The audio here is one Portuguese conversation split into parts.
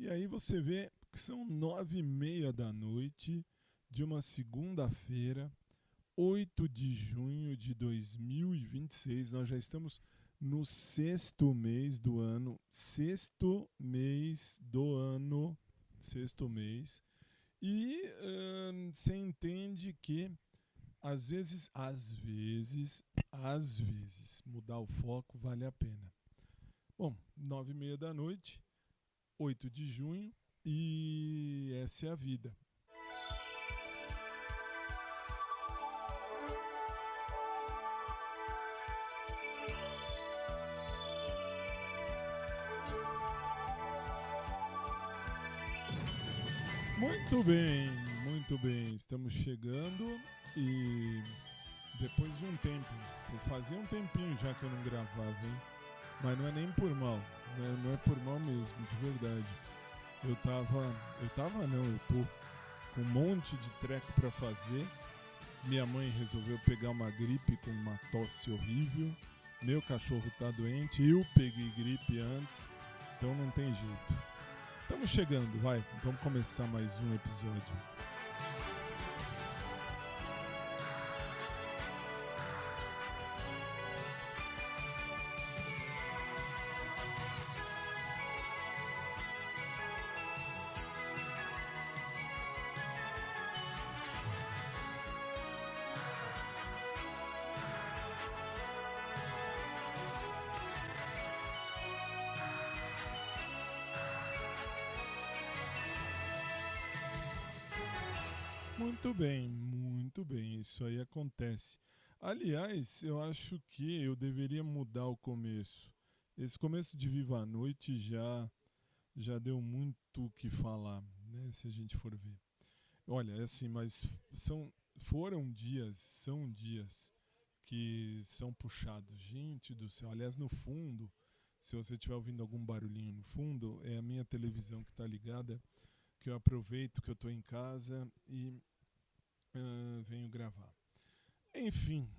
E aí você vê que são 9h30 da noite de uma segunda-feira, 8 de junho de 2026. Nós já estamos no sexto mês do ano, sexto mês. E você entende que às vezes, mudar o foco vale a pena. Bom, 9h30 da noite, 8 de junho, e essa é a vida. Muito bem, estamos chegando e depois de um tempo, fazia um tempinho já que eu não gravava, hein? Mas não é nem por mal, né? Não é por mal mesmo, de verdade. Eu tô com um monte de treco pra fazer. Minha mãe resolveu pegar uma gripe com uma tosse horrível. Meu cachorro tá doente, eu peguei gripe antes, então não tem jeito. Estamos chegando, vai, vamos começar mais um episódio. Muito bem, isso aí acontece. Aliás, eu acho que eu deveria mudar o começo. Esse começo de Viva a Noite já deu muito o que falar, né? Se a gente for ver. Olha, é assim, mas são dias que são puxados. Gente do céu, aliás, no fundo, se você estiver ouvindo algum barulhinho no fundo, é a minha televisão que está ligada, que eu aproveito que eu estou em casa e venho gravar. Enfim,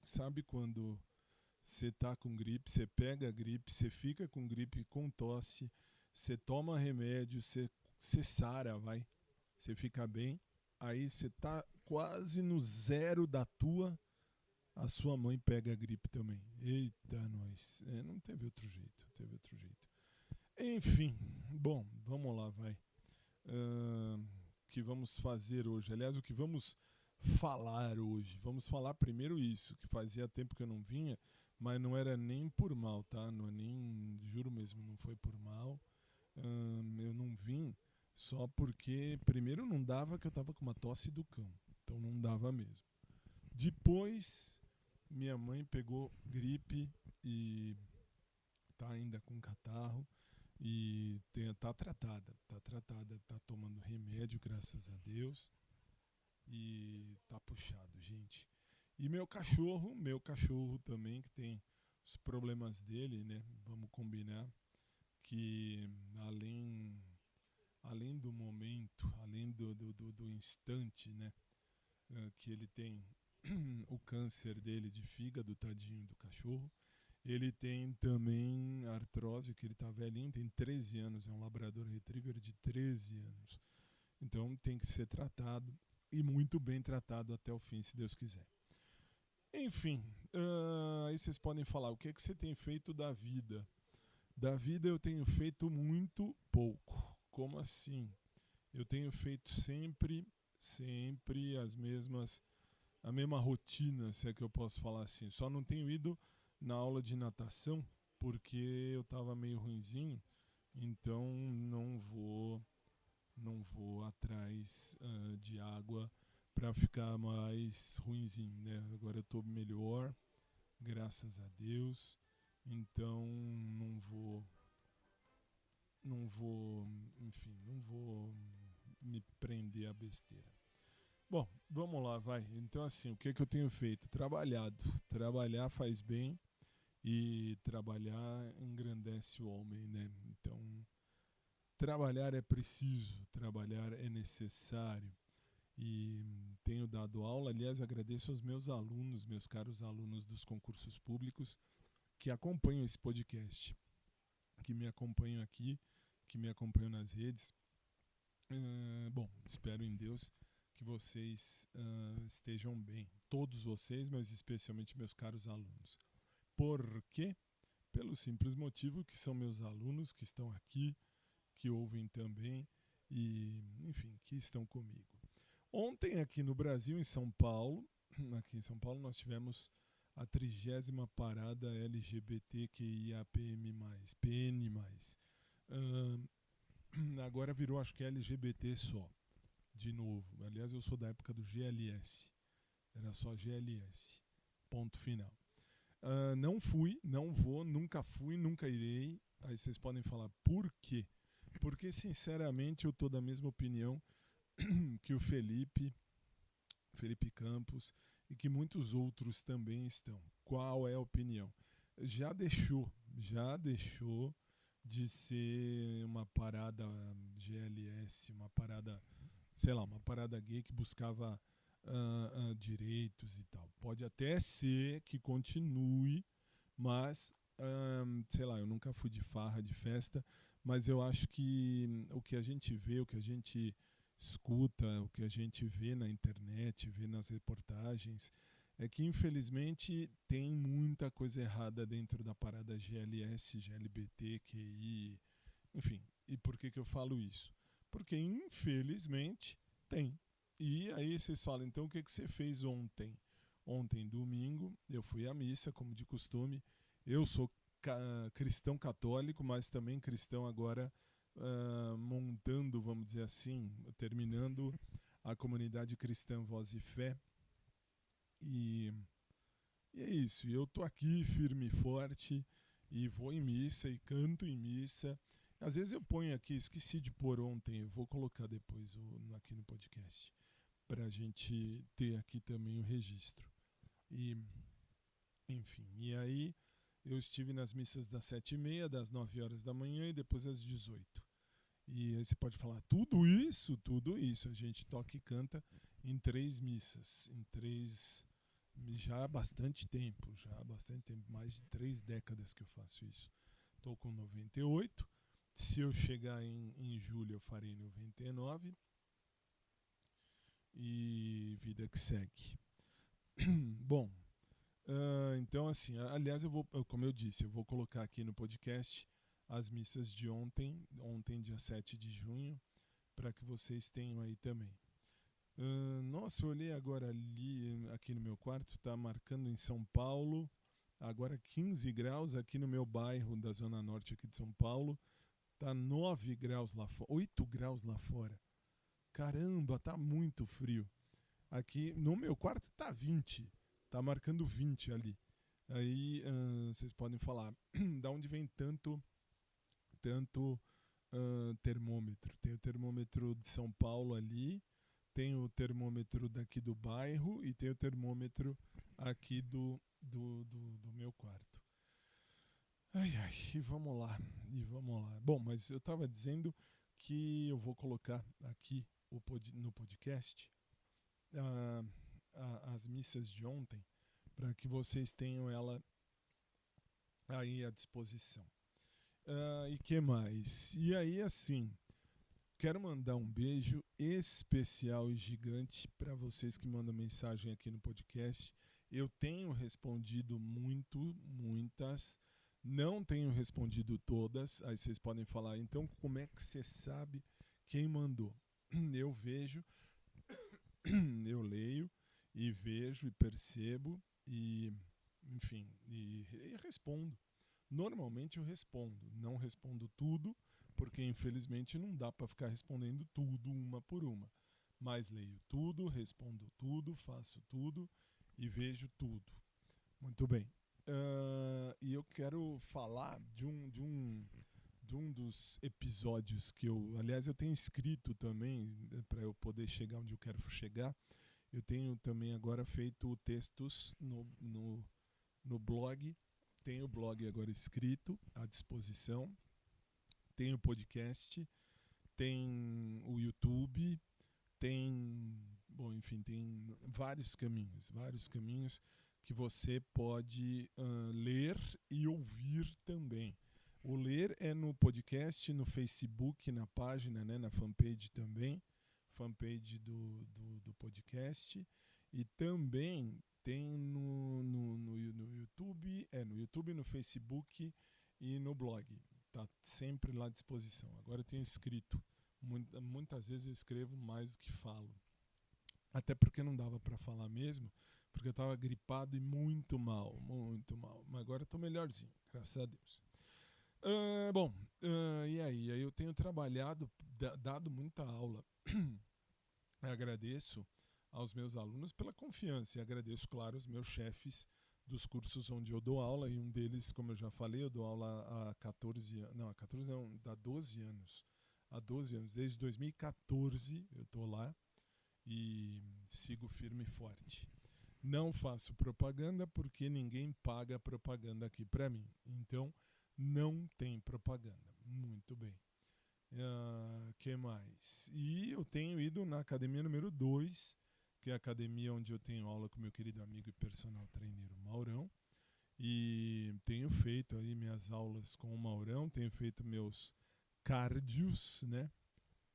sabe quando você tá com gripe, você pega a gripe, você fica com gripe, com tosse, você toma remédio, você sara, vai, você fica bem, aí você tá quase no zero da a sua mãe pega a gripe também. Eita, nós. Não teve outro jeito, Enfim, bom, vamos lá, vai. O que vamos fazer hoje? Aliás, o que vamos falar hoje? Vamos falar primeiro isso, que fazia tempo que eu não vinha, mas não era nem por mal, tá? Não é nem, juro mesmo, não foi por mal. Eu não vim só porque, primeiro, não dava, que eu tava com uma tosse do cão, então não dava mesmo. Depois, minha mãe pegou gripe e tá ainda com catarro e tá tratada, tá tomando remédio, graças a Deus, e tá puxado, gente. E meu cachorro também, que tem os problemas dele, né? Vamos combinar que além do momento, além do instante, né? Que ele tem o câncer dele de fígado, tadinho do cachorro. Ele tem também artrose, que ele tá velhinho, tem 13 anos, é um labrador retriever de 13 anos. Então tem que ser tratado, e muito bem tratado até o fim, se Deus quiser. Enfim, aí vocês podem falar, o que é que você tem feito da vida? Da vida eu tenho feito muito pouco. Como assim? Eu tenho feito sempre a mesma rotina, se é que eu posso falar assim. Só não tenho ido na aula de natação, porque eu estava meio ruinzinho, então não vou atrás de água para ficar mais ruinzinho, né? Agora eu estou melhor, graças a Deus, então não vou me prender à besteira. Bom, vamos lá, vai. Então assim, o que eu tenho feito? Trabalhado. Trabalhar faz bem e trabalhar engrandece o homem, né? Então, trabalhar é preciso, trabalhar é necessário. E tenho dado aula, aliás, agradeço aos meus alunos, meus caros alunos dos concursos públicos, que acompanham esse podcast, que me acompanham aqui que me acompanham nas redes. Bom, espero em Deus que vocês estejam bem. Todos vocês, mas especialmente meus caros alunos. Por quê? Pelo simples motivo que são meus alunos que estão aqui, que ouvem também e, enfim, que estão comigo. Ontem aqui no Brasil, em São Paulo, nós tivemos a 30ª parada LGBTQIAPN+. Agora virou, acho que LGBT só, de novo. Aliás, eu sou da época do GLS. Era só GLS. Ponto final. Não fui, não vou, nunca fui, nunca irei. Aí vocês podem falar, por quê? Porque, sinceramente, eu tô da mesma opinião que o Felipe Campos e que muitos outros também estão. Qual é a opinião? Já deixou de ser uma parada GLS, uma parada, sei lá, uma parada gay que buscava direitos e tal. Pode até ser que continue, mas, sei lá, eu nunca fui de farra, de festa, mas eu acho que o que a gente vê, o que a gente escuta, o que a gente vê na internet, vê nas reportagens, é que infelizmente tem muita coisa errada dentro da parada GLS, GLBT, QI, enfim. E por que eu falo isso? Porque infelizmente tem. E aí vocês falam, então o que você fez ontem? Ontem, domingo, eu fui à missa, como de costume. Eu sou cristão católico, mas também cristão agora montando, vamos dizer assim, terminando a comunidade cristã Voz e Fé. E é isso, eu tô aqui firme e forte e vou em missa e canto em missa. Às vezes eu ponho aqui, esqueci de pôr ontem, eu vou colocar depois aqui no podcast, pra gente ter aqui também o registro. E, enfim, e aí eu estive nas missas das 7h30, das 9 horas da manhã e depois às 18. E aí você pode falar, tudo isso, a gente toca e canta em 3 missas, já há bastante tempo, mais de 3 décadas que eu faço isso. Estou com 98, se eu chegar em julho eu farei 99 e vida que segue. Bom, então assim, aliás como eu disse, eu vou colocar aqui no podcast as missas de ontem dia 7 de junho, para que vocês tenham aí também. Nossa, eu olhei agora ali, aqui no meu quarto, tá marcando em São Paulo, agora 15 graus, aqui no meu bairro da Zona Norte aqui de São Paulo, tá 9 graus lá fora, 8 graus lá fora. Caramba, tá muito frio. Aqui no meu quarto tá 20, tá marcando 20 ali. Aí vocês podem falar, da onde vem tanto termômetro? Tem o termômetro de São Paulo ali, tem o termômetro daqui do bairro e tem o termômetro aqui do meu quarto. E vamos lá. Bom, mas eu estava dizendo que eu vou colocar aqui no podcast as missas de ontem, para que vocês tenham ela aí à disposição. E que mais? E aí, assim, quero mandar um beijo especial e gigante para vocês que mandam mensagem aqui no podcast. Eu tenho respondido muitas, não tenho respondido todas. Aí vocês podem falar, então como é que você sabe quem mandou? Eu vejo, eu leio e vejo e percebo e, enfim, e respondo. Normalmente eu respondo, não respondo tudo, porque infelizmente não dá para ficar respondendo tudo uma por uma. Mas leio tudo, respondo tudo, faço tudo e vejo tudo. Muito bem. E eu quero falar de um dos episódios que aliás, eu tenho escrito também, para eu poder chegar onde eu quero chegar. Eu tenho também agora feito textos no blog. Tem o blog agora escrito à disposição, tem o podcast, tem o YouTube, enfim, tem vários caminhos que você pode ler e ouvir também. O ler é no podcast, no Facebook, na página, né, na fanpage também, fanpage do podcast, e também tem no YouTube, no Facebook e no blog. Está sempre lá à disposição. Agora eu tenho escrito. Muitas vezes eu escrevo mais do que falo. Até porque não dava para falar mesmo, porque eu estava gripado e muito mal, muito mal. Mas agora eu estou melhorzinho, graças a Deus. E aí? Aí eu tenho trabalhado, dado muita aula. Agradeço aos meus alunos pela confiança e agradeço, claro, aos meus chefes dos cursos onde eu dou aula, e um deles, como eu já falei, eu dou aula há 14 anos, não, há 14 não, há 12 anos. Há 12 anos, desde 2014 eu estou lá e sigo firme e forte. Não faço propaganda porque ninguém paga propaganda aqui para mim. Então, não tem propaganda. Muito bem. Que mais? E eu tenho ido na academia número 2, que é a academia onde eu tenho aula com meu querido amigo e personal trainer Maurão. E tenho feito aí minhas aulas com o Maurão, tenho feito meus cardios, né?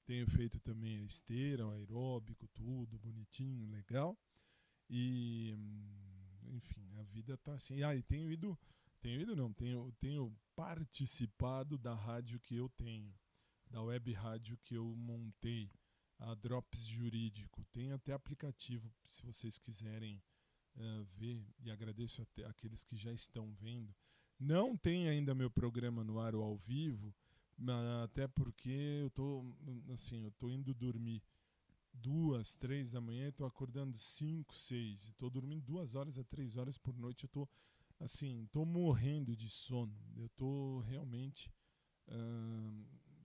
Tenho feito também a esteira, o aeróbico, tudo bonitinho, legal. E, enfim, a vida tá assim. E tenho participado da rádio que eu tenho, da web rádio que eu montei, a Drops Jurídico. Tem até aplicativo, se vocês quiserem ver, e agradeço até aqueles que já estão vendo. Não tem ainda meu programa no ar ou ao vivo, até porque eu tô indo dormir 2, 3 da manhã, estou acordando 5, 6, estou dormindo 2 horas a 3 horas por noite. Eu tô morrendo de sono. Eu tô realmente,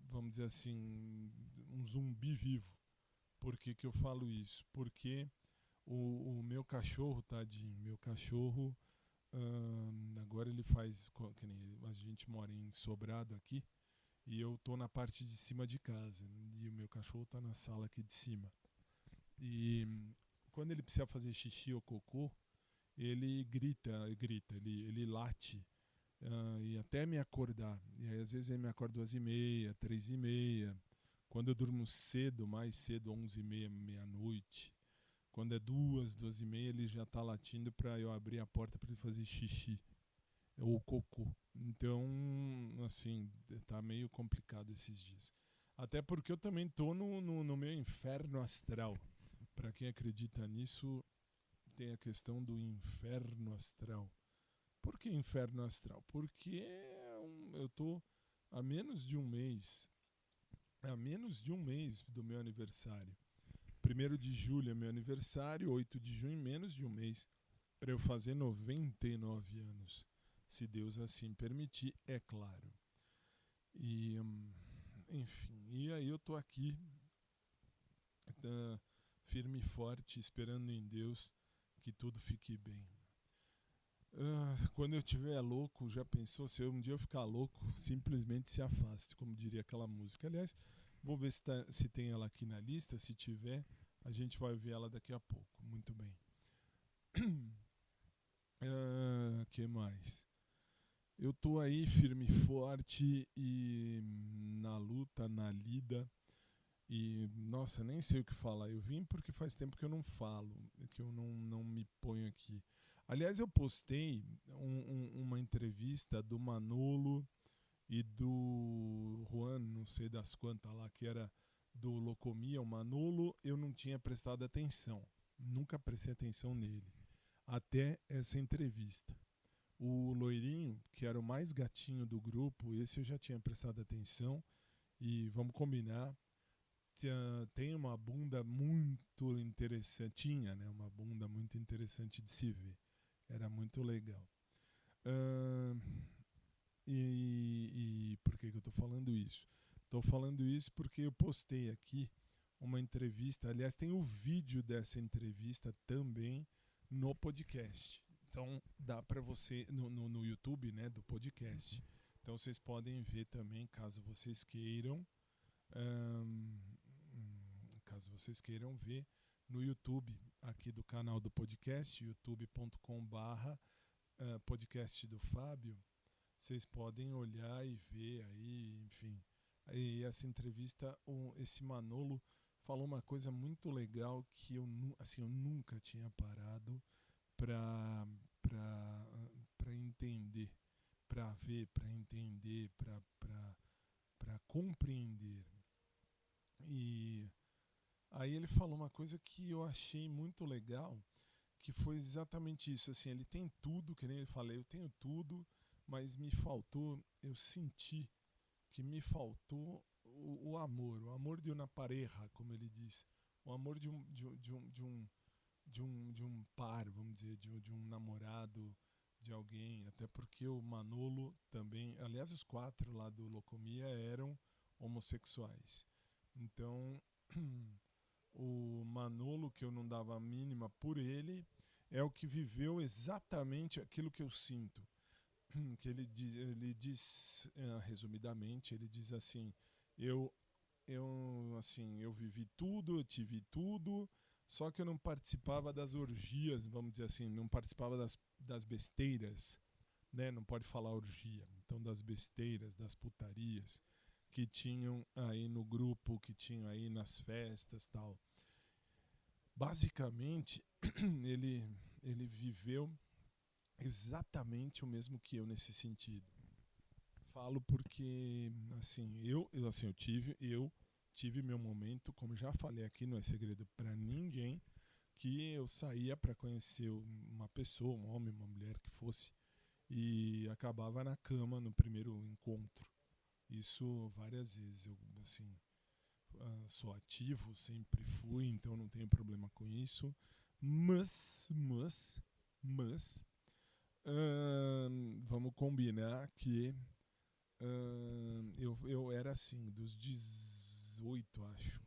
vamos dizer assim, um zumbi vivo. Por que que eu falo isso? Porque o meu cachorro, tadinho, agora ele faz, que nem a gente mora em Sobrado aqui, e eu tô na parte de cima de casa, e o meu cachorro tá na sala aqui de cima. E quando ele precisa fazer xixi ou cocô, ele grita, ele late, e até me acordar. E aí às vezes ele me acorda 2h30, 3h30. Quando eu durmo cedo, mais cedo, 11h30, meia-noite. Quando é 2, 2h30, ele já tá latindo para eu abrir a porta para ele fazer xixi ou cocô. Então, assim, tá meio complicado esses dias. Até porque eu também tô no meu inferno astral. Para quem acredita nisso, tem a questão do inferno astral. Por que inferno astral? Porque eu tô a menos de um mês do meu aniversário. 1º de julho é meu aniversário, 8 de junho, menos de um mês, para eu fazer 99 anos. Se Deus assim permitir, é claro. E, enfim, e aí eu tô aqui, firme e forte, esperando em Deus que tudo fique bem. Quando eu estiver louco, já pensou? Se um dia eu ficar louco, simplesmente se afaste, como diria aquela música. Aliás, vou ver se tem ela aqui na lista. Se tiver, a gente vai ver ela daqui a pouco. Muito bem. Que mais? Eu tô aí firme e forte e na luta, na lida. E, nossa, nem sei o que falar. Eu vim porque faz tempo que eu não falo, que eu não me ponho aqui. Aliás, eu postei uma entrevista do Manolo e do Juan, não sei das quantas lá, que era do Locomia. O Manolo eu não tinha prestado atenção. Nunca prestei atenção nele. Até essa entrevista. O loirinho, que era o mais gatinho do grupo, esse eu já tinha prestado atenção. E vamos combinar, tem uma bunda muito interessante, tinha, né, uma bunda muito interessante de se ver. Era muito legal. E por que eu estou falando isso? Estou falando isso porque eu postei aqui uma entrevista. Aliás, tem o vídeo dessa entrevista também no podcast. Então dá para você no YouTube, né, do podcast. Então vocês podem ver também, caso vocês queiram. Caso vocês queiram ver no YouTube aqui do canal do podcast, youtube.com/podcast do Fábio. Vocês podem olhar e ver aí, enfim. Aí essa entrevista, esse Manolo falou uma coisa muito legal que assim, eu nunca tinha parado para para entender, para ver, para entender, para compreender. E aí ele falou uma coisa que eu achei muito legal, que foi exatamente isso. Assim, ele tem tudo, que nem ele falou, eu tenho tudo, mas me faltou, eu senti que me faltou o amor, o amor de uma pareja, como ele diz, o amor de um par, vamos dizer, de um namorado, de alguém, até porque o Manolo também, aliás, os 4 lá do Locomia eram homossexuais. Então, o Manolo, que eu não dava a mínima por ele, é o que viveu exatamente aquilo que eu sinto. Que ele diz resumidamente, ele diz assim: eu, eu vivi tudo, eu tive tudo, só que eu não participava das orgias, vamos dizer assim, não participava das besteiras, né? Não pode falar orgia, então das besteiras, das putarias que tinham aí no grupo, que tinham aí nas festas, tal. Basicamente, ele viveu exatamente o mesmo que eu nesse sentido. Falo porque assim, eu tive meu momento, como já falei aqui, não é segredo para ninguém, que eu saía para conhecer uma pessoa, um homem, uma mulher que fosse, e acabava na cama no primeiro encontro. Isso várias vezes. Eu assim, sou ativo, sempre fui, então não tenho problema com isso. Mas vamos combinar que eu era assim, dos 18, acho.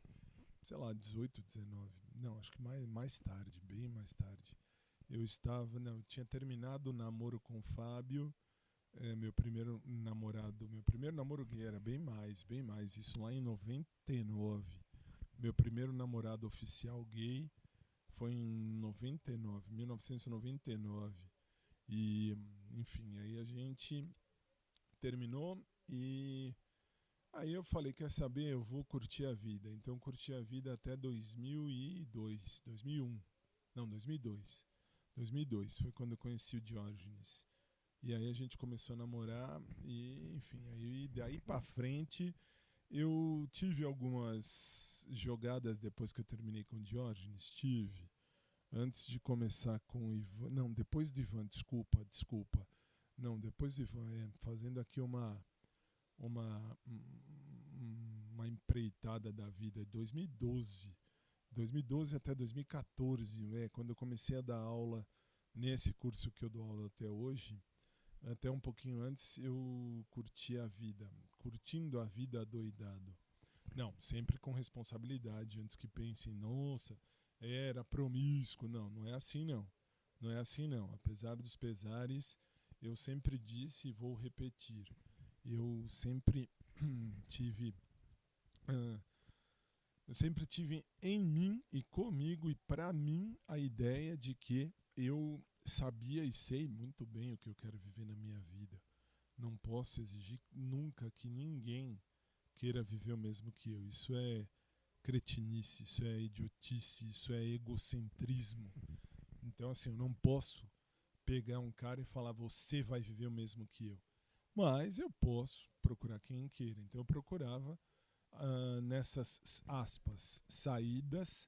Sei lá, 18, 19. Não, acho que mais tarde, bem mais tarde. Eu estava, não, eu tinha terminado o namoro com o Fábio, meu primeiro namoro gay era bem mais, isso lá em 99. Meu primeiro namorado oficial gay foi em 99, 1999. E, enfim, aí a gente terminou e aí eu falei, quer saber, eu vou curtir a vida. Então curti a vida até 2002, 2001. Não, 2002. 2002 foi quando eu conheci o Diógenes. E aí a gente começou a namorar e, enfim, aí daí pra frente eu tive algumas jogadas depois que eu terminei com o Diógenes, tive. Antes de começar com o Ivan, não, depois do Ivan, desculpa. Não, depois do Ivan, fazendo aqui uma uma empreitada da vida, 2012 até 2014, quando eu comecei a dar aula nesse curso que eu dou aula até hoje. Até um pouquinho antes eu curtia a vida, curtindo a vida adoidado. Não, sempre com responsabilidade, antes que pensem, nossa, era promíscuo. Não, não é assim não. Não é assim não. Apesar dos pesares, eu sempre disse e vou repetir. Eu sempre tive eu sempre tive em mim e comigo e para mim a ideia de que eu sabia e sei muito bem o que eu quero viver na minha vida. Não posso exigir nunca que ninguém queira viver o mesmo que eu. Isso é cretinice, isso é idiotice, isso é egocentrismo. Então, assim, eu não posso pegar um cara e falar você vai viver o mesmo que eu. Mas eu posso procurar quem queira. Então eu procurava nessas aspas saídas,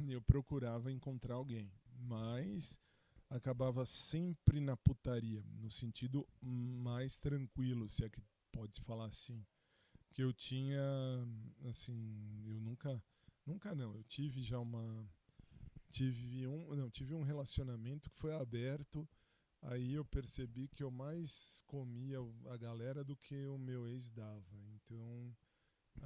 eu procurava encontrar alguém. Mas acabava sempre na putaria, no sentido mais tranquilo, se é que pode falar assim. Que eu tinha, assim, eu nunca não, eu tive já tive um relacionamento que foi aberto. Aí eu percebi que eu mais comia a galera do que o meu ex dava. Então,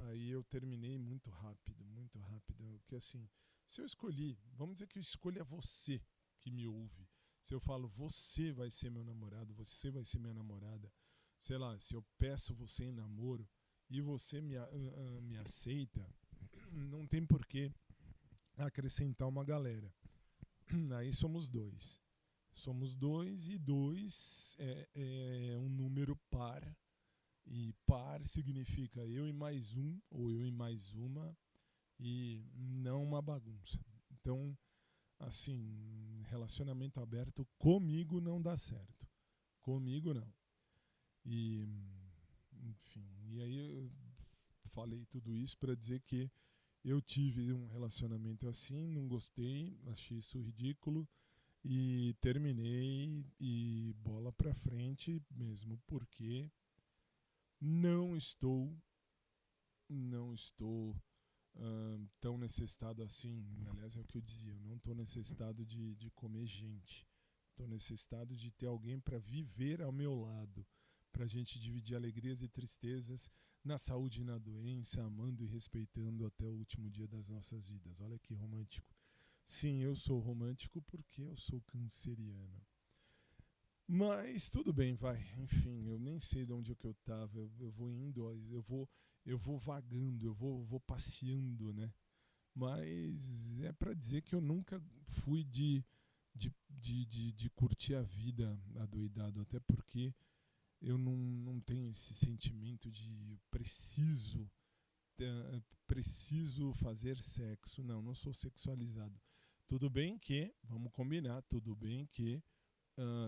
aí eu terminei muito rápido, muito rápido. Porque assim, se eu escolhi, vamos dizer que eu escolha você que me ouve. Se eu falo, você vai ser meu namorado, você vai ser minha namorada. Sei lá, se eu peço você em namoro e você me aceita, não tem porquê acrescentar uma galera. Aí somos dois. Somos dois e dois é um número par. E par significa eu e mais um, ou eu e mais uma, e não uma bagunça. Então, assim, relacionamento aberto comigo não dá certo. Comigo não. E, enfim, e aí eu falei tudo isso para dizer que eu tive um relacionamento assim, não gostei, achei isso ridículo e terminei e bola pra frente mesmo porque não estou tão necessitado assim. Aliás, é o que eu dizia, eu não estou necessitado de comer gente. Estou necessitado de ter alguém para viver ao meu lado, para a gente dividir alegrias e tristezas na saúde e na doença, amando e respeitando até o último dia das nossas vidas. Olha que romântico. Sim, eu sou romântico porque eu sou canceriano. Mas tudo bem, vai. Enfim, eu nem sei de onde é que eu estava. Eu vou indo, eu vou vagando, eu vou passeando, né? Mas é para dizer que eu nunca fui de curtir a vida adoidado, até porque eu não tenho esse sentimento de preciso fazer sexo. Não sou sexualizado. Tudo bem que, vamos combinar, tudo bem que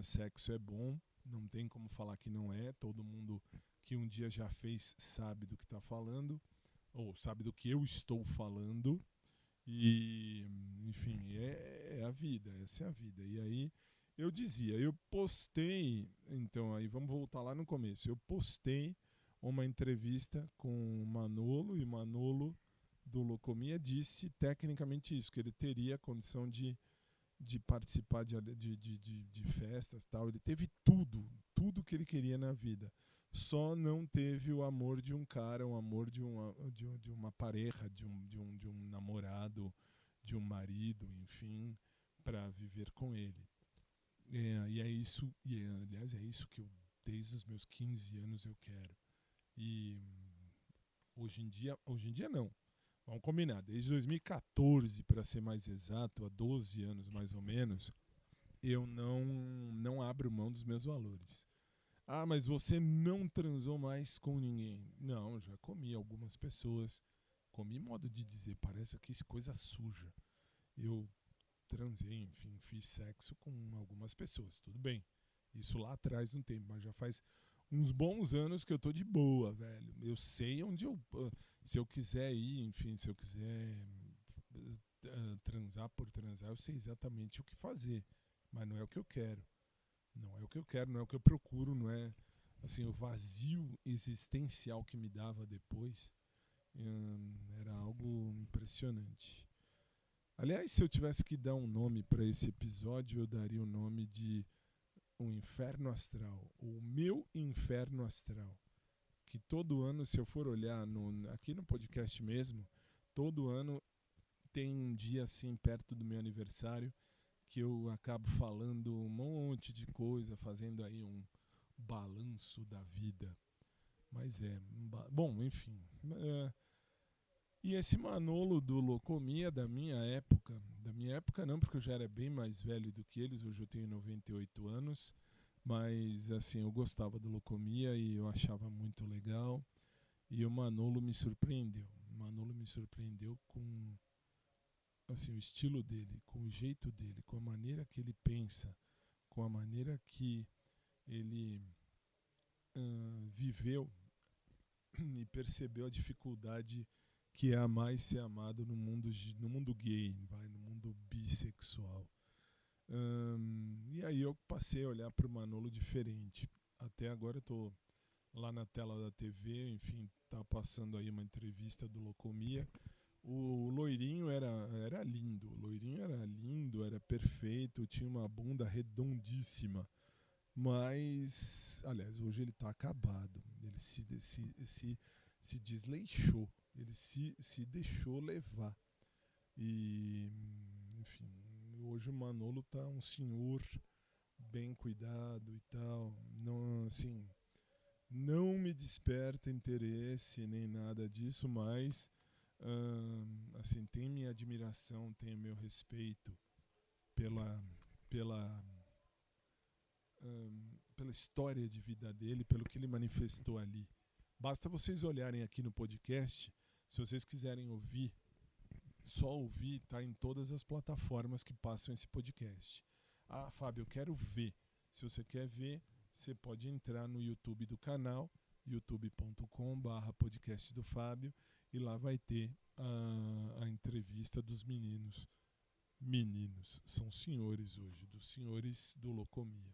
sexo é bom, não tem como falar que não é. Todo mundo que um dia já fez sabe do que está falando, ou sabe do que eu estou falando. E, enfim, é a vida, essa é a vida. E aí eu dizia, eu postei, então aí vamos voltar lá no começo. Eu postei uma entrevista com o Manolo, e Manolo do Locomia disse tecnicamente isso, que ele teria condição de participar de festas e tal. Ele teve tudo que ele queria na vida. Só não teve o amor de um cara, o amor de uma pareja, de um namorado, de um marido, enfim, para viver com ele. E é isso, aliás, é isso que eu, desde os meus 15 anos, eu quero. E hoje em dia não. Vamos combinar, desde 2014, para ser mais exato, há 12 anos mais ou menos, eu não abro mão dos meus valores. Ah, mas você não transou mais com ninguém? Não, já comi algumas pessoas. Comi, modo de dizer, parece que coisa suja. Eu transei, enfim, fiz sexo com algumas pessoas, tudo bem. Isso lá atrás no tempo, mas já faz uns bons anos que eu tô de boa, velho. Eu sei onde se eu quiser ir, enfim, se eu quiser transar por transar, eu sei exatamente o que fazer. Mas não é o que eu quero. Não é o que eu quero, não é o que eu procuro, não é assim, o vazio existencial que me dava depois. Era algo impressionante. Aliás, se eu tivesse que dar um nome para esse episódio, eu daria o nome de O Inferno Astral, o meu Inferno Astral. Que todo ano, se eu for olhar aqui no podcast mesmo, todo ano tem um dia assim perto do meu aniversário que eu acabo falando um monte de coisa, fazendo aí um balanço da vida. Mas bom, enfim. E esse Manolo do Locomia da minha época não, porque eu já era bem mais velho do que eles, hoje eu tenho 98 anos, mas assim, eu gostava do Locomia e eu achava muito legal. E o Manolo me surpreendeu. O Manolo me surpreendeu com assim, o estilo dele, com o jeito dele, com a maneira que ele pensa, com a maneira que ele viveu e percebeu a dificuldade que é amar e ser amado no mundo gay, no mundo bissexual. E aí eu passei a olhar para o Manolo diferente. Até agora eu estou lá na tela da TV, enfim, tá passando aí uma entrevista do Locomia. O loirinho era lindo, o loirinho era lindo, era perfeito, tinha uma bunda redondíssima. Mas, aliás, hoje ele está acabado. Ele se desleixou, ele se deixou levar. E, enfim, hoje o Manolo tá um senhor bem cuidado e tal. Não, assim, não me desperta interesse nem nada disso, mas assim, tem minha admiração, tem meu respeito pela pela história de vida dele, pelo que ele manifestou ali. Basta vocês olharem aqui no podcast, se vocês quiserem ouvir, só ouvir, tá em todas as plataformas que passam esse podcast. Ah, Fábio, eu quero ver. Se você quer ver, você pode entrar no YouTube do canal, youtube.com/podcast do Fábio, e lá vai ter a entrevista dos meninos. Meninos, são senhores hoje, dos senhores do Locomia.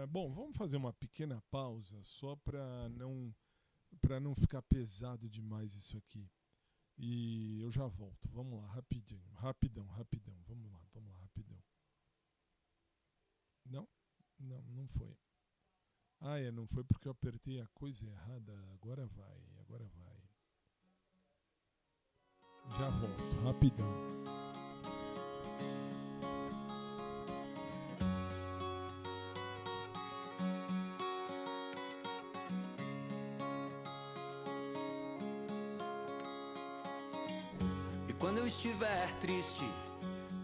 Bom, vamos fazer uma pequena pausa só para não ficar pesado demais isso aqui. E eu já volto. Vamos lá, rapidinho. Rapidão. Vamos lá, rapidão. Não? Não foi. Não foi porque eu apertei a coisa errada. Agora vai. Já volto, rapidão. Quando eu estiver triste,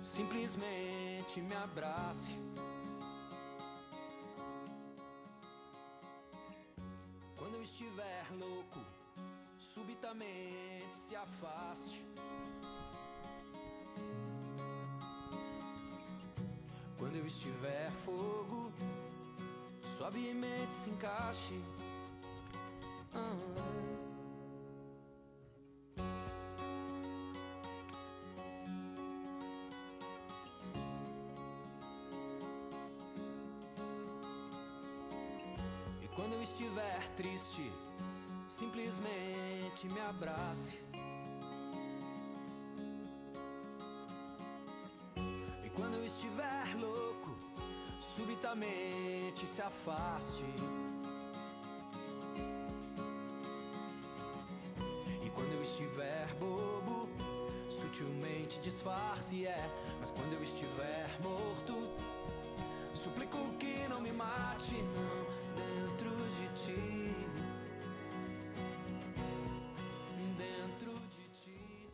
simplesmente me abrace. Quando eu estiver louco, subitamente se afaste. Quando eu estiver fogo, suavemente se encaixe. Quando eu estiver triste, simplesmente me abrace. E quando eu estiver louco, subitamente se afaste. E quando eu estiver bobo, sutilmente disfarce, mas quando eu estiver morto, suplico que não me mate, não, dentro de ti, dentro de ti.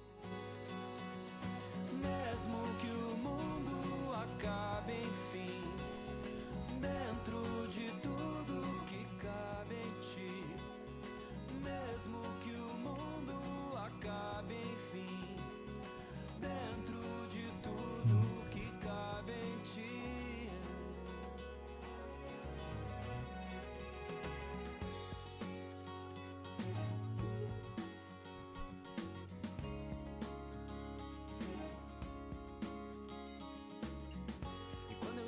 Mesmo que o mundo acabe, enfim, dentro de tudo que cabe em ti. Mesmo que o mundo acabe, enfim, dentro de tudo que cabe em ti.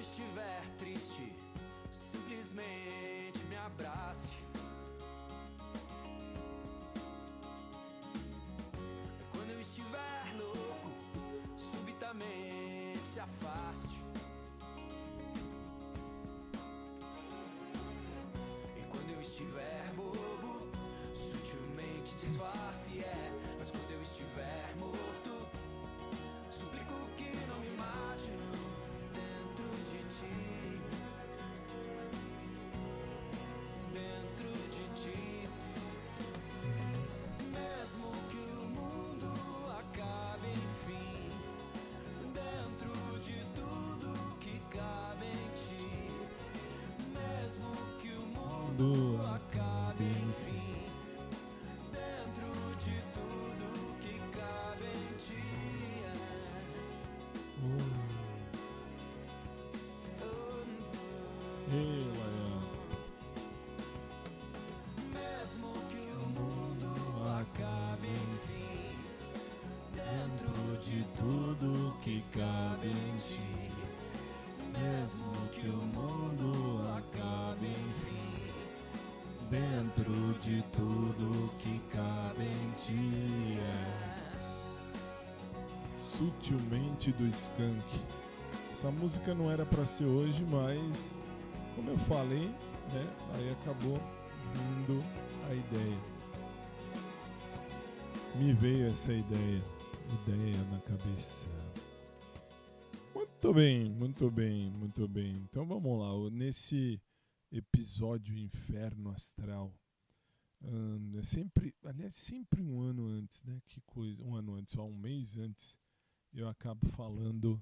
Estiver triste, simplesmente me abrace. Quando eu estiver louco, subitamente se afaste. E quando eu estiver bobo, sutilmente disfarce, mas quando eu estiver morto, suplico que não me mate, não. Dentro de ti, mesmo que o mundo acabe, enfim, dentro de tudo que cabe em ti, mesmo que o mundo acabe, enfim, dentro de tudo que cabe em ti. Mesmo que o mundo acabe, enfim, dentro de tudo que cabe em ti. Mesmo que o mundo acabe, enfim, dentro de tudo que cabe em ti. Sutilmente do Skank. Essa música não era pra ser hoje, mas como eu falei, né, aí acabou vindo a ideia. Me veio essa ideia na cabeça. Muito bem. Então vamos lá, nesse episódio Inferno Astral, sempre um ano antes, né? Que coisa, um ano antes, só um mês antes, eu acabo falando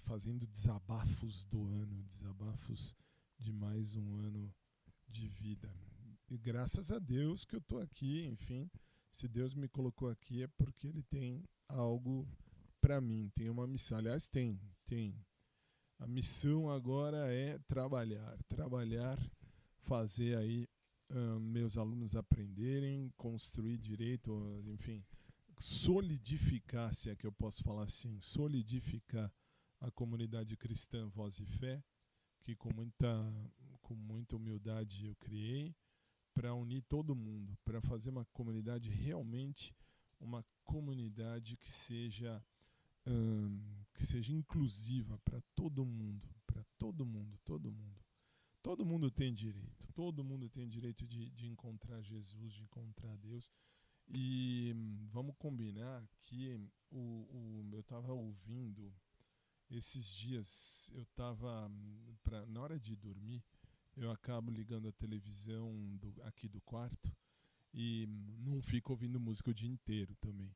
fazendo desabafos do ano, desabafos de mais um ano de vida. E graças a Deus que eu estou aqui, enfim, se Deus me colocou aqui é porque Ele tem algo para mim, tem uma missão. Aliás, tem. A missão agora é trabalhar, fazer aí meus alunos aprenderem, construir direito, enfim, solidificar, se é que eu posso falar assim, solidificar a comunidade cristã Voz e Fé, que com muita humildade eu criei, para unir todo mundo, para fazer uma comunidade realmente, uma comunidade que seja inclusiva para todo mundo, todo mundo tem direito de encontrar Jesus, de encontrar Deus. E vamos combinar que eu estava ouvindo esses dias, na hora de dormir, eu acabo ligando a televisão aqui do quarto e não fico ouvindo música o dia inteiro também.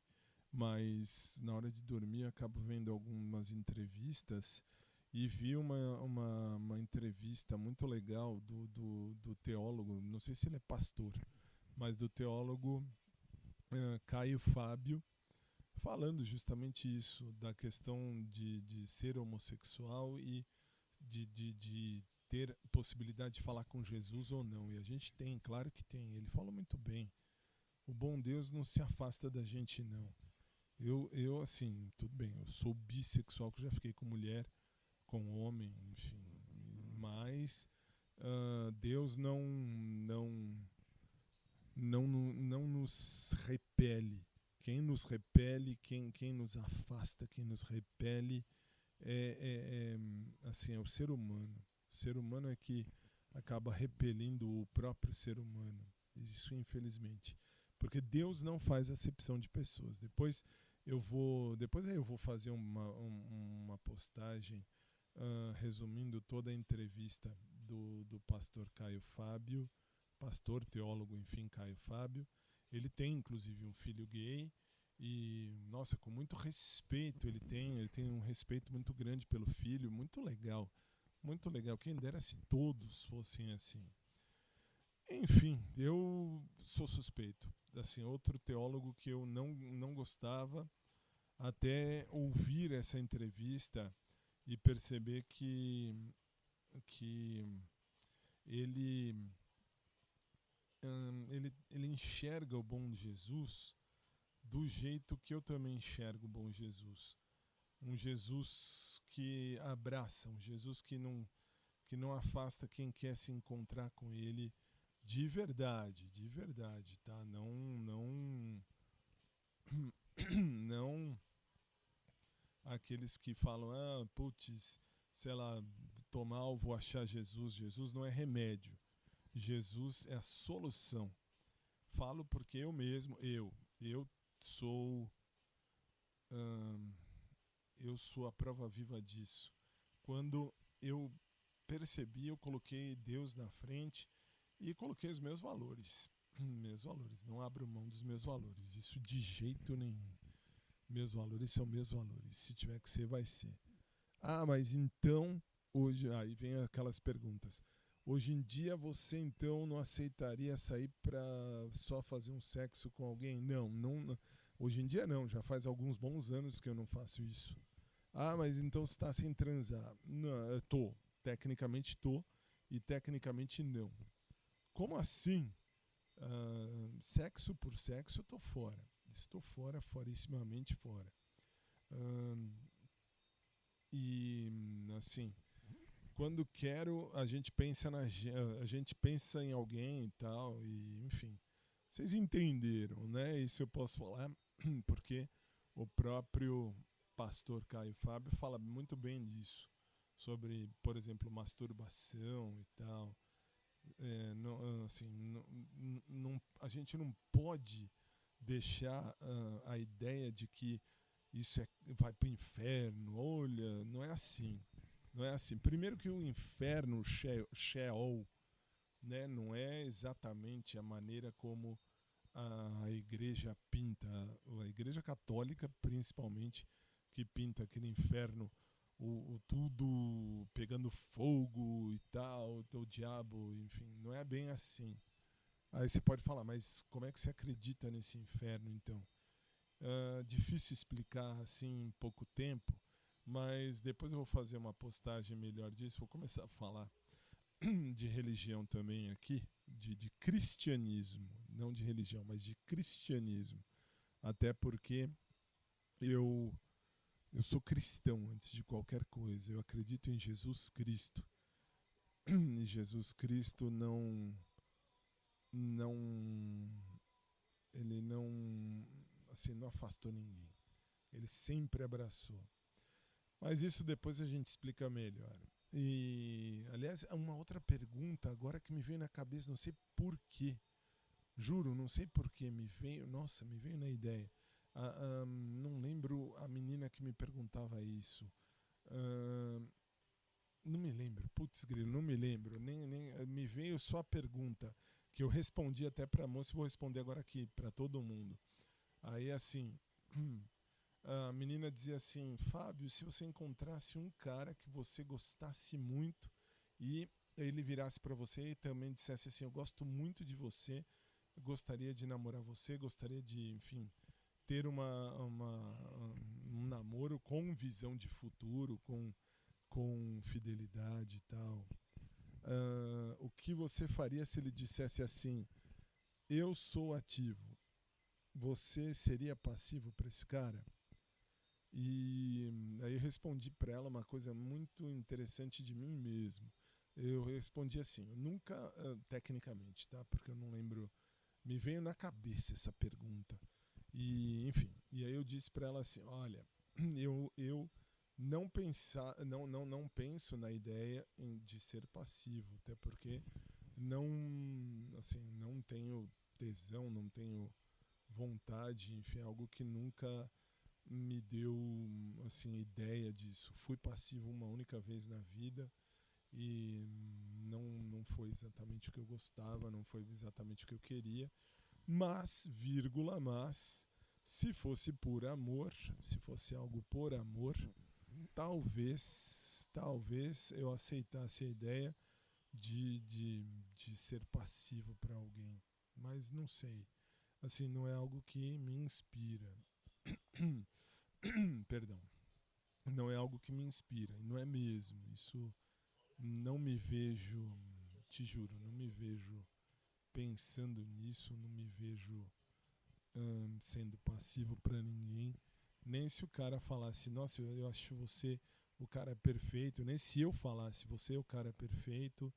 Mas na hora de dormir eu acabo vendo algumas entrevistas e vi uma entrevista muito legal do teólogo, não sei se ele é pastor, mas do teólogo Caio Fábio, falando justamente isso, da questão de ser homossexual e de ter possibilidade de falar com Jesus ou não. E a gente tem, claro que tem. Ele fala muito bem. O bom Deus não se afasta da gente, não. Eu assim, tudo bem, eu sou bissexual, que eu já fiquei com mulher, com homem, enfim. Mas Deus não nos repele. Quem nos repele, quem nos afasta, quem nos repele é o ser humano. O ser humano é que acaba repelindo o próprio ser humano. Isso, infelizmente. Porque Deus não faz acepção de pessoas. Depois eu vou fazer uma postagem resumindo toda a entrevista do pastor Caio Fábio, pastor, teólogo, enfim, Caio Fábio. Ele tem, inclusive, um filho gay e, nossa, com muito respeito ele tem um respeito muito grande pelo filho, muito legal, quem dera se todos fossem assim. Enfim, eu sou suspeito. Assim, outro teólogo que eu não gostava, até ouvir essa entrevista e perceber que ele enxerga o bom Jesus do jeito que eu também enxergo o bom Jesus. Um Jesus que abraça, um Jesus que não afasta quem quer se encontrar com ele de verdade, tá? Não aqueles que falam, putz, sei lá, tô mal, vou achar Jesus. Jesus não é remédio. Jesus é a solução. Falo porque eu mesmo, eu sou a prova viva disso. Quando eu percebi, eu coloquei Deus na frente e coloquei os meus valores. Não abro mão dos meus valores. Isso de jeito nenhum. Meus valores são meus valores. Se tiver que ser, vai ser. Mas então, hoje, aí vem aquelas perguntas. Hoje em dia você então não aceitaria sair para só fazer um sexo com alguém? Não. Hoje em dia não, já faz alguns bons anos que eu não faço isso. Mas então você está sem transar? Não, eu tô. Tecnicamente tô e tecnicamente não. Como assim? Sexo por sexo eu tô fora. Estou fora, forissimamente fora. E assim, quando quero, a gente pensa em alguém e tal, e enfim. Vocês entenderam, né? Isso eu posso falar porque o próprio pastor Caio Fábio fala muito bem disso, sobre, por exemplo, masturbação e tal. A gente não pode deixar a ideia de que isso vai para o inferno. Olha, não é assim. Primeiro que o inferno, Sheol, né, não é exatamente a maneira como a igreja pinta, a igreja católica principalmente, que pinta aquele inferno tudo pegando fogo e tal, o diabo, enfim, não é bem assim. Aí você pode falar, mas como é que você acredita nesse inferno então? Difícil explicar assim em pouco tempo, mas depois eu vou fazer uma postagem melhor disso, vou começar a falar de religião também aqui, de cristianismo, não de religião, mas de cristianismo. Até porque eu sou cristão antes de qualquer coisa. Eu acredito em Jesus Cristo. E Jesus Cristo não, ele não afastou ninguém. Ele sempre abraçou. Mas isso depois a gente explica melhor. E, aliás, uma outra pergunta agora que me veio na cabeça, não sei porquê. Juro, não sei porquê, me veio na ideia. Não lembro a menina que me perguntava isso. Não me lembro, putz grilo, não me lembro. Nem, me veio só a pergunta, que eu respondi até pra moça e vou responder agora aqui, pra todo mundo. Aí assim, a menina dizia assim, Fábio, se você encontrasse um cara que você gostasse muito e ele virasse pra você e também dissesse assim, eu gosto muito de você, gostaria de namorar você, gostaria de, enfim, ter um namoro com visão de futuro, com fidelidade e tal. O que você faria se ele dissesse assim, eu sou ativo, você seria passivo para esse cara? E aí eu respondi para ela uma coisa muito interessante de mim mesmo. Eu respondi assim, eu nunca, tecnicamente, tá? Porque eu não lembro, me veio na cabeça essa pergunta. E, enfim, e aí eu disse para ela assim, olha, eu não penso na ideia de ser passivo, até porque não tenho tesão, não tenho vontade, enfim, algo que nunca me deu assim ideia disso. Fui passivo uma única vez na vida e não foi exatamente o que eu gostava, não foi exatamente o que eu queria, mas, se fosse por amor, se fosse algo por amor, talvez eu aceitasse a ideia de ser passivo para alguém. Mas não sei. Assim, não é algo que me inspira. Perdão. Não é algo que me inspira. Não é mesmo. Isso não me vejo, te juro, não me vejo pensando nisso, não me vejo sendo passivo para ninguém. Nem se o cara falasse, nossa, eu acho você o cara perfeito. Nem se eu falasse, você é o cara perfeito.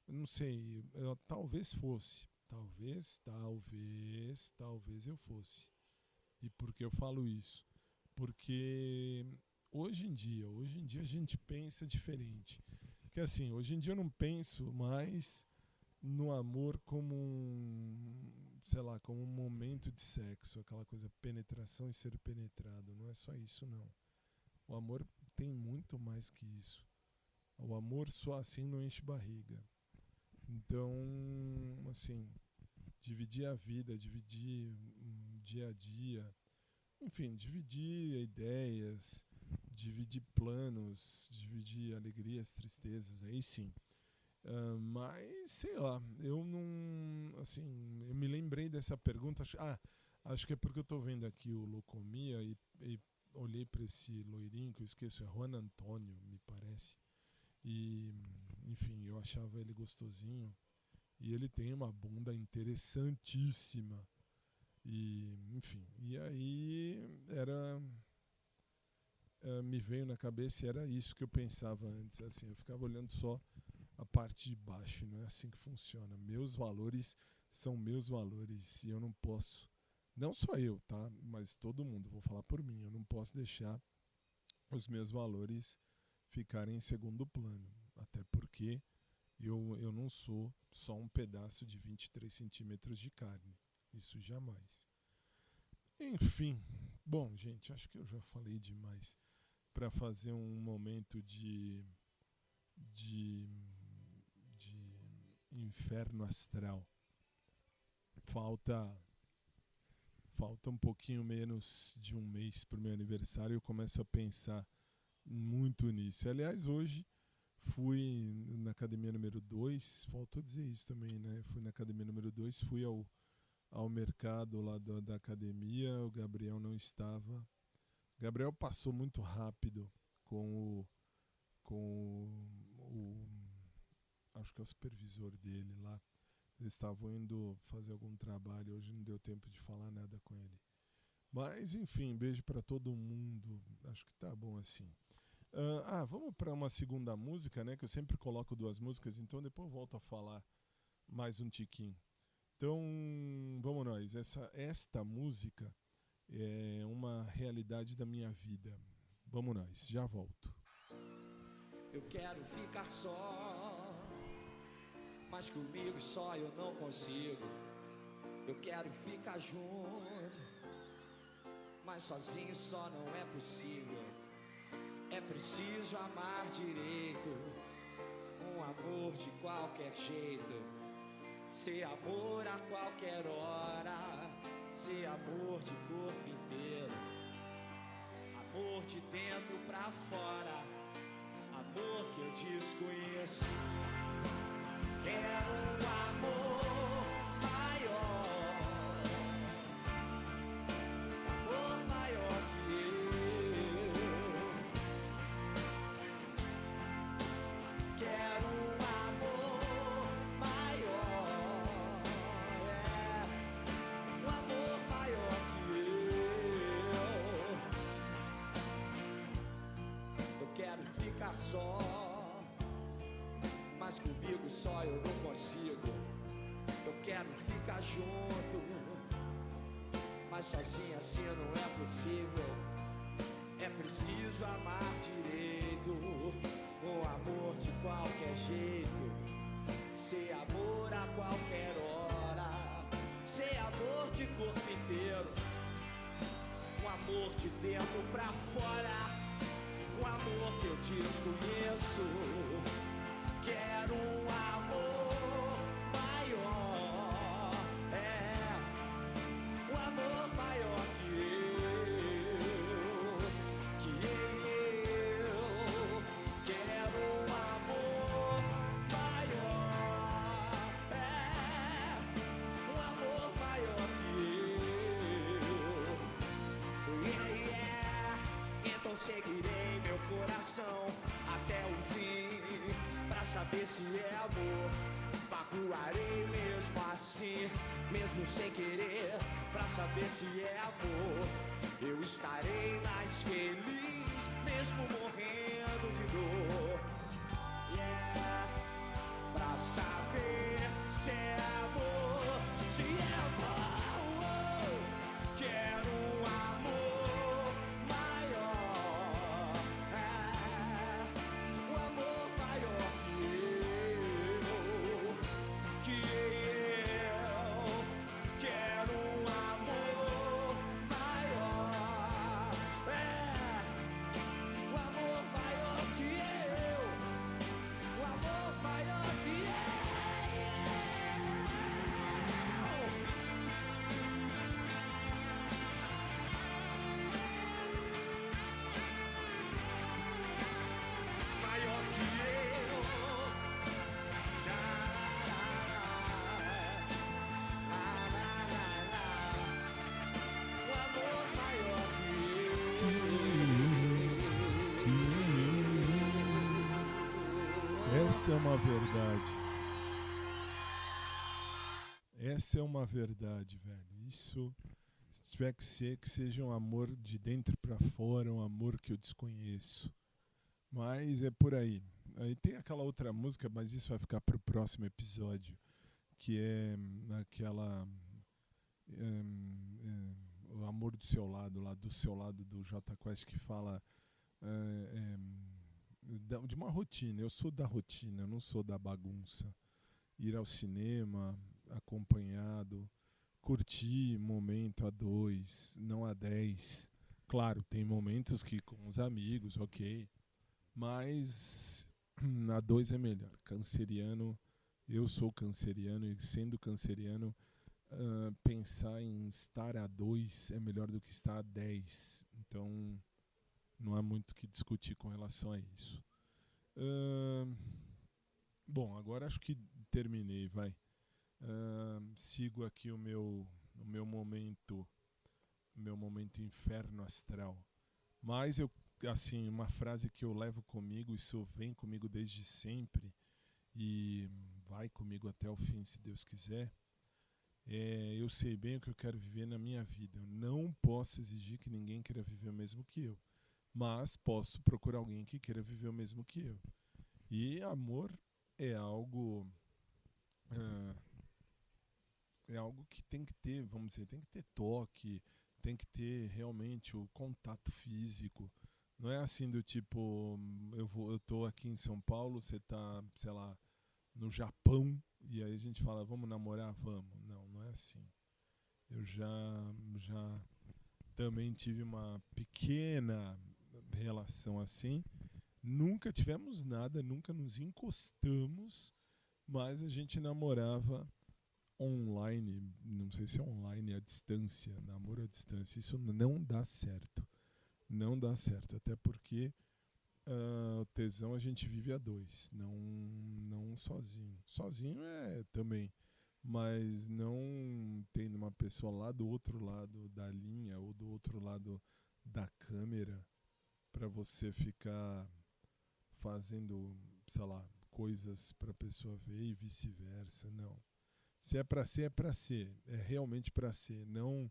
Não sei, talvez fosse. Talvez eu fosse. E por que eu falo isso? Porque hoje em dia a gente pensa diferente. Que assim, hoje em dia eu não penso mais no amor como sei lá, como um momento de sexo, aquela coisa penetração e ser penetrado. Não é só isso, não. O amor tem muito mais que isso. O amor só assim não enche barriga. Então, assim, dividir a vida, dividir dia a dia, enfim, dividir ideias, dividir planos, dividir alegrias, tristezas, aí sim. Mas, sei lá, eu não. Assim, eu me lembrei dessa pergunta. Acho que é porque eu tô vendo aqui o Locomia e olhei para esse loirinho que eu esqueço, é Juan Antônio, me parece. E, enfim, eu achava ele gostosinho. E ele tem uma bunda interessantíssima. E, enfim, e aí me veio na cabeça e era isso que eu pensava antes. Assim, eu ficava olhando só a parte de baixo, não é assim que funciona. Meus valores são meus valores e eu não posso, não só eu, tá? Mas todo mundo, vou falar por mim, eu não posso deixar os meus valores ficarem em segundo plano, até porque eu não sou só um pedaço de 23 centímetros de carne, isso jamais. Enfim, bom, gente, acho que eu já falei demais para fazer um momento de inferno astral. Falta um pouquinho menos de um mês pro meu aniversário e eu começo a pensar muito nisso. Aliás, hoje fui na academia número 2, faltou dizer isso também, né? Fui na academia número 2, fui ao mercado lá da academia, o Gabriel não estava. O Gabriel passou muito rápido com o acho que é o supervisor dele lá. Eles estavam indo fazer algum trabalho, hoje não deu tempo de falar nada com ele. Mas, enfim, beijo para todo mundo. Acho que tá bom assim. Vamos para uma segunda música, né? Que eu sempre coloco 2 músicas, então depois eu volto a falar mais um tiquinho. Então, vamos nós. Esta música é uma realidade da minha vida. Vamos nós, já volto. Eu quero ficar só, mas comigo só eu não consigo. Eu quero ficar junto, mas sozinho só não é possível. É preciso amar direito, um amor de qualquer jeito, ser amor a qualquer hora, ser amor de corpo inteiro, amor de dentro pra fora, amor que eu desconheço. Quero um amor maior, um amor maior que eu. Quero um amor maior, um amor maior que eu. Eu quero ficar só, mas comigo só eu não consigo. Eu quero ficar junto, mas sozinho assim não é possível. É preciso amar direito, um amor de qualquer jeito, ser amor a qualquer hora, ser amor de corpo inteiro, um amor de dentro pra fora, um amor que eu desconheço. Quero um amor maior, um amor maior que eu. Quero um amor maior, um amor maior que eu. Então seguirei meu coração até o fim, pra saber se é amor. Magoarei mesmo assim, mesmo sem querer, pra saber se é amor. Eu estarei mais feliz, mesmo morrendo de dor. Pra saber se é amor, se é amor. Quero um amor maior, um amor maior que eu. Quero um amor maior, um amor maior que eu, um amor maior que eu. Maior que eu. Um amor maior que eu. Essa é uma verdade. Essa é uma verdade, velho. Isso, se tiver que ser, que seja um amor de dentro pra fora, um amor que eu desconheço. Mas é por aí. Aí tem aquela outra música, mas isso vai ficar pro próximo episódio, que é aquela O Amor do Seu Lado, lá do seu lado do Jota Quest, que fala de uma rotina. Eu sou da rotina, eu não sou da bagunça. Ir ao cinema acompanhado, curtir momento a 2, não a 10. Claro, tem momentos que com os amigos, ok, mas a 2 é melhor. Canceriano, eu sou canceriano e sendo canceriano, pensar em estar a 2 é melhor do que estar a 10. Então, Não há muito o que discutir com relação a isso. Bom, agora acho que terminei, vai. Sigo aqui o meu momento inferno astral. Mas assim, uma frase que eu levo comigo, isso vem comigo desde sempre e vai comigo até o fim, se Deus quiser. Eu sei bem o que eu quero viver na minha vida. Eu não posso exigir que ninguém queira viver o mesmo que eu, mas posso procurar alguém que queira viver o mesmo que eu. E amor é algo que tem que ter, vamos dizer, tem que ter toque, tem que ter realmente o contato físico. Não é assim do tipo, eu tô aqui em São Paulo, você tá, sei lá, no Japão, e aí a gente fala, vamos namorar? Vamos. Não é assim. Eu já também tive uma pequena relação assim. Nunca tivemos nada, nunca nos encostamos, mas a gente namorava online, não sei se é online, à distância, namoro à distância. Isso não dá certo. Não dá certo, até porque o tesão a gente vive a dois, não sozinho. Sozinho é também, mas não tendo uma pessoa lá do outro lado da linha ou do outro lado da câmera para você ficar fazendo, sei lá, coisas para a pessoa ver e vice-versa, não. Se é para ser, é para ser, é realmente para ser, não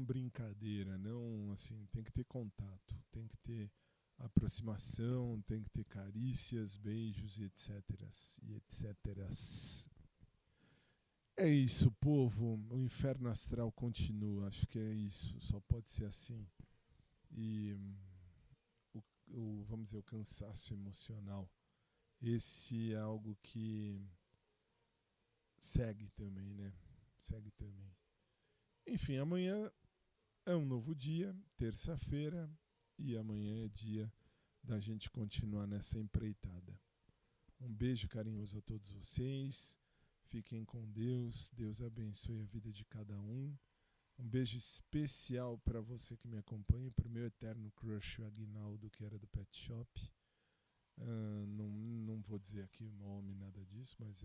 brincadeira, não assim, tem que ter contato, tem que ter aproximação, tem que ter carícias, beijos e etc. E etc. É isso, povo. O inferno astral continua. Acho que é isso. Só pode ser assim. E vamos dizer, o cansaço emocional. Esse é algo que segue também, né? Segue também. Enfim, amanhã é um novo dia, terça-feira, e amanhã é dia da gente continuar nessa empreitada. Um beijo carinhoso a todos vocês. Fiquem com Deus. Deus abençoe a vida de cada um. Um beijo especial para você que me acompanha, para o meu eterno crush, o Aguinaldo, que era do Pet Shop. Não vou dizer aqui o nome, nada disso, mas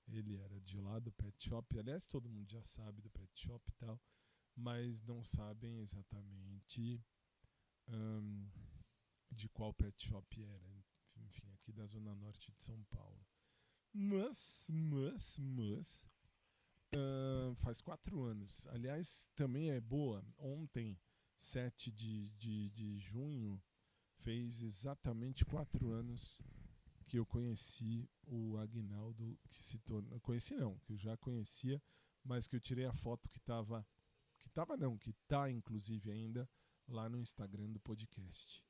ele era de lá do Pet Shop. Aliás, todo mundo já sabe do Pet Shop e tal, mas não sabem exatamente de qual Pet Shop era. Enfim, aqui da Zona Norte de São Paulo. Mas faz 4 anos. Aliás, também é boa. Ontem, 7 de junho, fez exatamente 4 anos que eu conheci o Aguinaldo, que se tornou... Conheci não, que eu já conhecia, mas que eu tirei a foto que tá inclusive ainda lá no Instagram do podcast.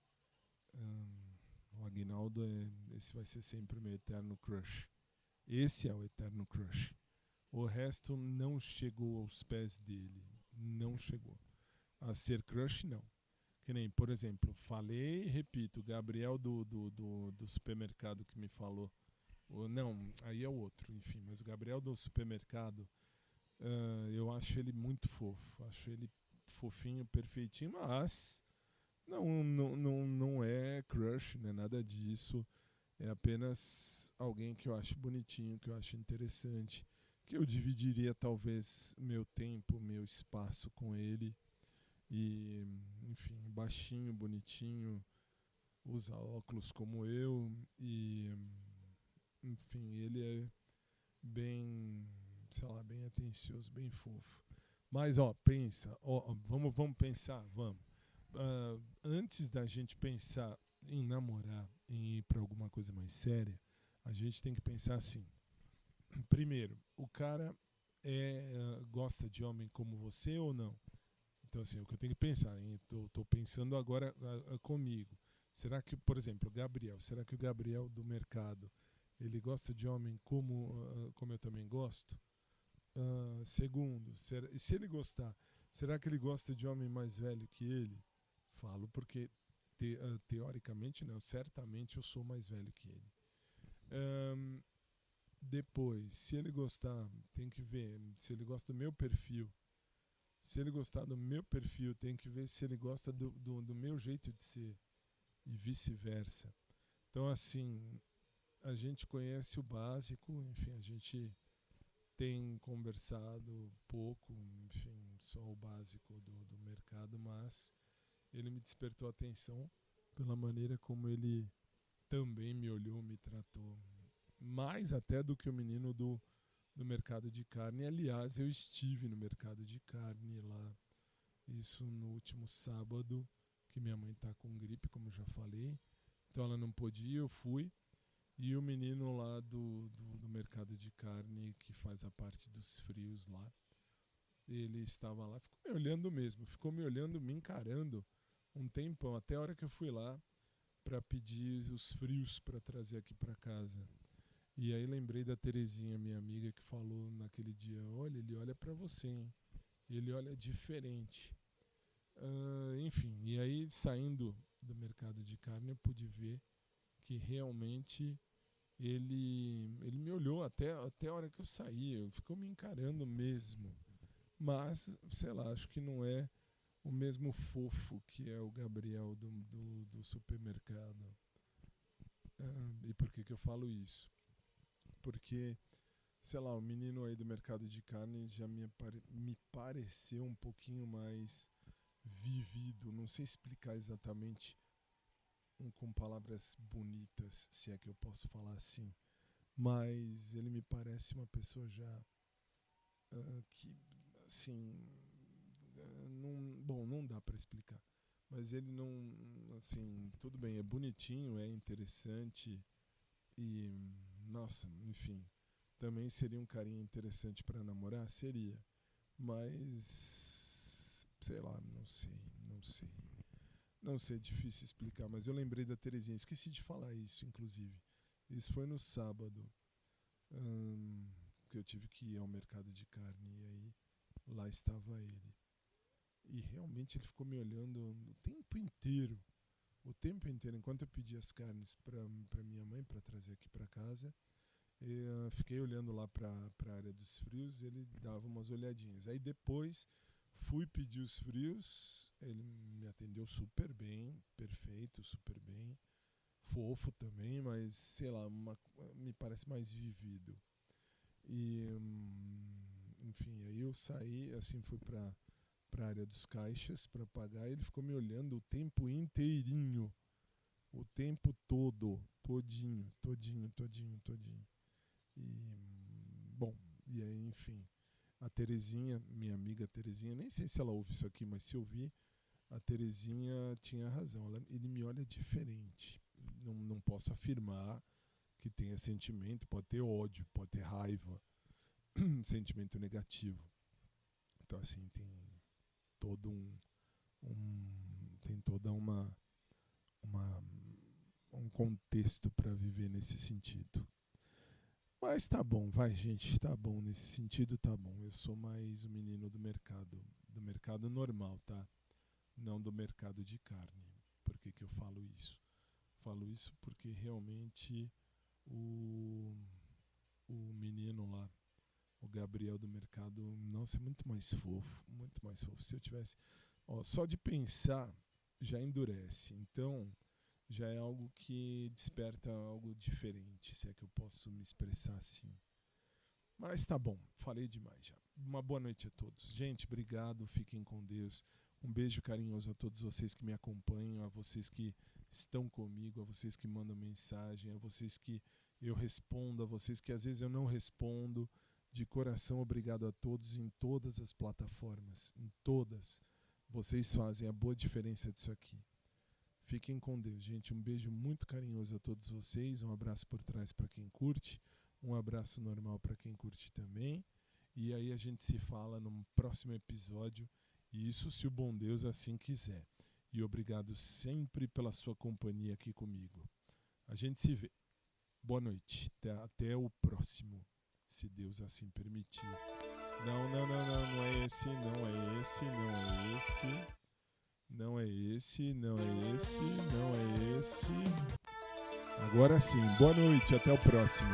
O Aguinaldo, esse vai ser sempre o meu eterno crush. Esse é o eterno crush. O resto não chegou aos pés dele. Não chegou. A ser crush, não. Que nem, por exemplo, falei e repito, o Gabriel do supermercado que me falou. Não, aí é o outro, enfim. Mas o Gabriel do supermercado, eu acho ele muito fofo. Acho ele fofinho, perfeitinho, mas não é crush, não é nada disso. É apenas alguém que eu acho bonitinho, que eu acho interessante, que eu dividiria talvez meu tempo, meu espaço com ele. E, enfim, baixinho, bonitinho, usa óculos como eu e, enfim, ele é bem, sei lá, bem atencioso, bem fofo. Mas, pensa, vamos pensar, vamos. Antes da gente pensar em namorar, em ir para alguma coisa mais séria, a gente tem que pensar assim. Primeiro, o cara gosta de homem como você ou não? Então, assim, o que eu tenho que pensar, estou pensando agora comigo. Será que, por exemplo, o Gabriel, será que o Gabriel do mercado, ele gosta de homem como eu também gosto? Segundo, se ele gostar, será que ele gosta de homem mais velho que ele? Falo porque, teoricamente, não, certamente eu sou mais velho que ele. Depois, se ele gostar, tem que ver se ele gosta do meu perfil. Se ele gostar do meu perfil, tem que ver se ele gosta do meu jeito de ser e vice-versa. Então, assim, a gente conhece o básico, enfim, a gente tem conversado pouco, enfim, só o básico do mercado, mas ele me despertou a atenção pela maneira como ele também me olhou, me tratou, mais até do que o menino do mercado de carne. Aliás, eu estive no mercado de carne lá, isso no último sábado, que minha mãe está com gripe, como eu já falei, então ela não podia, eu fui. E o menino lá do mercado de carne, que faz a parte dos frios lá, ele estava lá, ficou me olhando mesmo, ficou me olhando, me encarando um tempão, até a hora que eu fui lá para pedir os frios para trazer aqui para casa. E aí lembrei da Terezinha, minha amiga, que falou naquele dia, olha, ele olha para você, hein? Ele olha diferente. Enfim, e aí saindo do mercado de carne eu pude ver que realmente ele me olhou até a hora que eu saí, ficou me encarando mesmo. Mas, sei lá, acho que não é o mesmo fofo que é o Gabriel do supermercado. E por que eu falo isso? Porque, sei lá, o menino aí do mercado de carne já me pareceu um pouquinho mais vivido. Não sei explicar exatamente com palavras bonitas, se é que eu posso falar assim, mas ele me parece uma pessoa já que, assim, não dá para explicar, mas ele não, assim, tudo bem, é bonitinho, é interessante e, nossa, enfim, também seria um carinha interessante para namorar, seria, mas, sei lá, não sei. Não sei, é difícil explicar, mas eu lembrei da Terezinha. Esqueci de falar isso, inclusive. Isso foi no sábado, que eu tive que ir ao mercado de carne, e aí lá estava ele. E realmente ele ficou me olhando o tempo inteiro. O tempo inteiro, enquanto eu pedi as carnes para minha mãe, para trazer aqui para casa, eu fiquei olhando lá para a área dos frios, ele dava umas olhadinhas. Aí depois fui pedir os frios, ele me atendeu super bem, perfeito, super bem, fofo também, mas sei lá, me parece mais vivido. E, enfim, aí eu saí, assim, fui para a área dos caixas para pagar, e ele ficou me olhando o tempo inteirinho, o tempo todo, todinho. E, bom, e aí, enfim, a Terezinha, minha amiga Terezinha, nem sei se ela ouve isso aqui, mas se ouvir, a Terezinha tinha razão. Ele me olha diferente. Não posso afirmar que tenha sentimento, pode ter ódio, pode ter raiva, sentimento negativo. Então, assim, tem todo tem toda um contexto para viver nesse sentido. Mas tá bom, vai, gente, tá bom, nesse sentido tá bom. Eu sou mais o menino do mercado normal, tá? Não do mercado de carne. Por que eu falo isso? Falo isso porque realmente o menino lá, o Gabriel do mercado, nossa, é muito mais fofo, muito mais fofo. Se eu tivesse, só de pensar já endurece. Então, já é algo que desperta algo diferente, se é que eu posso me expressar assim. Mas tá bom, falei demais já. Uma boa noite a todos. Gente, obrigado, fiquem com Deus. Um beijo carinhoso a todos vocês que me acompanham, a vocês que estão comigo, a vocês que mandam mensagem, a vocês que eu respondo, a vocês que às vezes eu não respondo. De coração, obrigado a todos em todas as plataformas, em todas. Vocês fazem a boa diferença disso aqui. Fiquem com Deus, gente. Um beijo muito carinhoso a todos vocês. Um abraço por trás para quem curte. Um abraço normal para quem curte também. E aí a gente se fala num próximo episódio. E isso se o bom Deus assim quiser. E obrigado sempre pela sua companhia aqui comigo. A gente se vê. Boa noite. Até o próximo, se Deus assim permitir. Não é esse, não é esse, não é esse. Não é esse, não é esse, não é esse. Agora sim, boa noite, até o próximo.